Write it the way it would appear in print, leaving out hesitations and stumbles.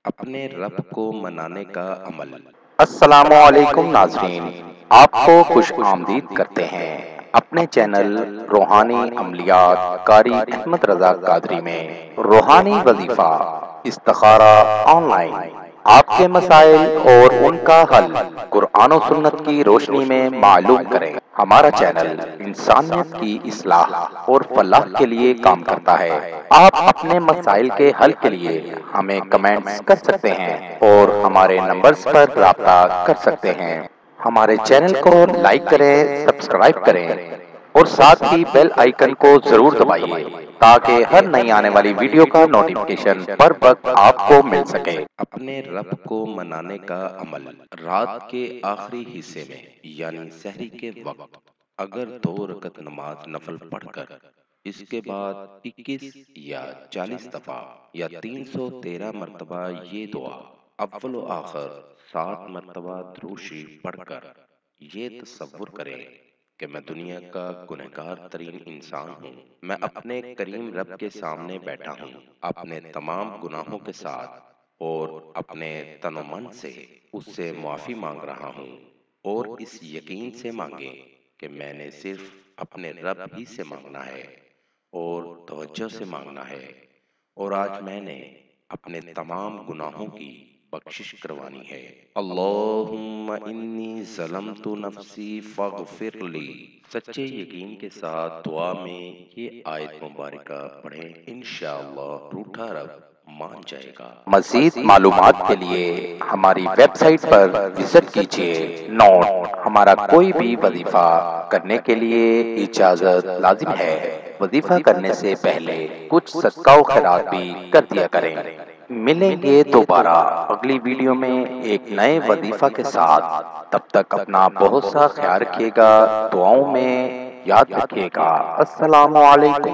اپنے رب کو منانے کا عمل۔ السلام علیکم ناظرین، آپ کو خوش آمدید کرتے ہیں اپنے چینل روحانی عملیات قاری احمد رضا قادری میں۔ روحانی وظیفہ استخارہ آن لائن، آپ کے مسائل اور ان کا حل قرآن و سنت کی روشنی میں معلوم کریں۔ ہمارا چینل انسانیت کی اصلاح اور فلاح کے لیے کام کرتا ہے۔ آپ اپنے مسائل کے حل کے لیے ہمیں کمنٹس کر سکتے ہیں اور ہمارے نمبرز پر رابطہ کر سکتے ہیں۔ ہمارے چینل کو لائک کریں، سبسکرائب کریں اور ساتھ ہی بیل آئیکن کو ضرور دبائیے تاکہ ہر نئی آنے والی ویڈیو کا نوٹیفیکیشن بر وقت آپ کو مل سکے۔ اپنے رب کو منانے کا عمل۔ رات کے آخری حصے میں یعنی سحری کے وقت اگر 2 رکعت نماز نفل پڑھ کر اس کے بعد 21 یا 40 دفعہ یا 313 مرتبہ یہ دعا اول و آخر 7 مرتبہ درود شریف پڑھ کر یہ تصور کریں کہ میں دنیا کا گنہگار ترین انسان ہوں، میں اپنے کریم رب کے سامنے بیٹھا ہوں اپنے تمام گناہوں کے ساتھ اور اپنے تن و من سے اس سے معافی مانگ رہا ہوں، اور اس یقین سے مانگیں کہ میں نے صرف اپنے رب ہی سے مانگنا ہے اور توجہ سے مانگنا ہے، اور آج میں نے اپنے تمام گناہوں کی بخشش کروانی ہے۔ اللہم انی ظلمت نفسی فاغفر لی۔ سچے یقین کے ساتھ دعا میں یہ آیت مبارکہ پڑھیں، انشاءاللہ روٹھا رب مان جائے گا۔ مزید معلومات کے لیے ہماری ویب سائٹ پر وزٹ کیجیے۔ نوٹ: ہمارا کوئی بھی وظیفہ کرنے کے لیے اجازت لازم ہے۔ وظیفہ کرنے سے پہلے کچھ صدقہ و خیرات بھی کر دیا کریں۔ ملیں گے دوبارہ اگلی ویڈیو میں ایک نئے وظیفہ کے ساتھ۔ تب تک اپنا بہت سا خیال رکھیے گا، دعاؤں میں یاد رکھیے گا۔ السلام علیکم۔